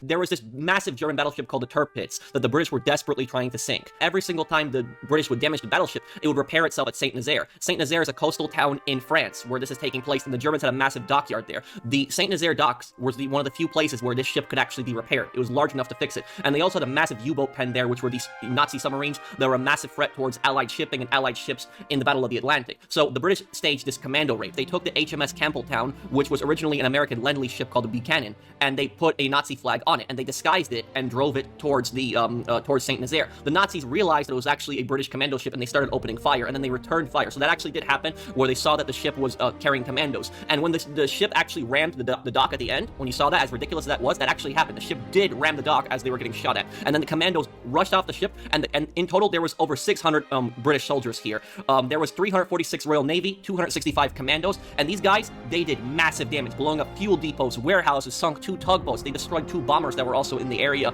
There was this massive German battleship called the Tirpitz that the British were desperately trying to sink. Every single time the British would damage the battleship, it would repair itself at Saint-Nazaire. Saint-Nazaire is a coastal town in France where this is taking place, and the Germans had a massive dockyard there. The Saint-Nazaire docks was one of the few places where this ship could actually be repaired. It was large enough to fix it. And they also had a massive U-boat pen there, which were these Nazi submarines that were a massive threat towards Allied shipping and Allied ships in the Battle of the Atlantic. So the British staged this commando raid. They took the HMS Campbelltown, which was originally an American Lend-Lease ship called the Buchanan, and they put a Nazi flag on it, and they disguised it and drove it towards the towards Saint-Nazaire. The Nazis realized that it was actually a British commando ship, and they started opening fire, and then they returned fire. So that actually did happen, where they saw that the ship was carrying commandos. And when the ship actually rammed the dock at the end, when you saw that, as ridiculous as that was, that actually happened. The ship did ram the dock as they were getting shot at, and then the commandos rushed off the ship, and in total there was over 600 British soldiers here. There was 346 Royal Navy, 265 commandos, and these guys, they did massive damage, blowing up fuel depots, warehouses, sunk 2 tugboats. They destroyed 2 bombers that were also in the area.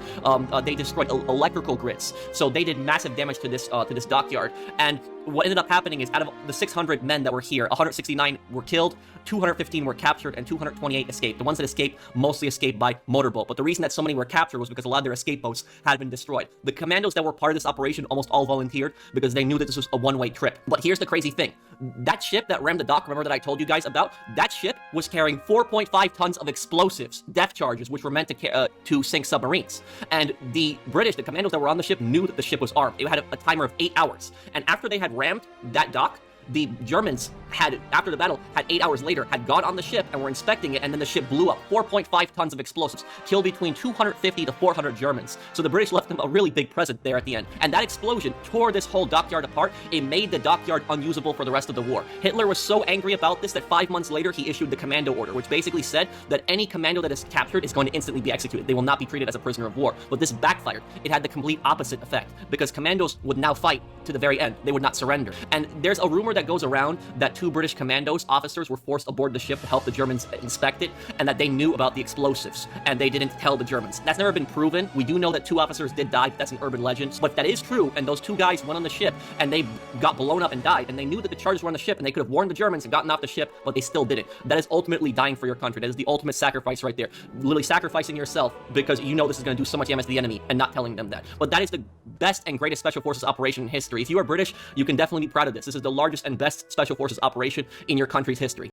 They destroyed electrical grids, so they did massive damage to this dockyard. And what ended up happening is, out of the 600 men that were here, 169 were killed, 215 were captured, and 228 escaped. The ones that escaped mostly escaped by motorboat, but the reason that so many were captured was because a lot of their escape boats had been destroyed. The commandos that were part of this operation almost all volunteered because they knew that this was a one-way trip. But here's the crazy thing. That ship that rammed the dock, remember that I told you guys about? That ship was carrying 4.5 tons of explosives, depth charges, which were meant to sink submarines. And the British, the commandos that were on the ship, knew that the ship was armed. It had a timer of 8 hours. And after they had rammed that dock, the Germans had, after the battle, had 8 hours later, had gone on the ship and were inspecting it, and then the ship blew up. 4.5 tons of explosives, killed between 250 to 400 Germans. So the British left them a really big present there at the end. And that explosion tore this whole dockyard apart. It made the dockyard unusable for the rest of the war. Hitler was so angry about this that 5 months later, he issued the commando order, which basically said that any commando that is captured is going to instantly be executed. They will not be treated as a prisoner of war. But this backfired. It had the complete opposite effect, because commandos would now fight to the very end. They would not surrender. And there's a rumor that goes around that 2 British commandos officers were forced aboard the ship to help the Germans inspect it, and that they knew about the explosives, and they didn't tell the Germans. That's never been proven. We do know that 2 officers did die, but that's an urban legend. But that is true, and those 2 guys went on the ship, and they got blown up and died, and they knew that the charges were on the ship, and they could have warned the Germans and gotten off the ship, but they still didn't. That is ultimately dying for your country. That is the ultimate sacrifice right there. Literally sacrificing yourself because you know this is going to do so much damage to the enemy, and not telling them that. But that is the best and greatest Special Forces operation in history. If you are British, you can definitely be proud of this. This is the largest and best Special Forces operation in your country's history.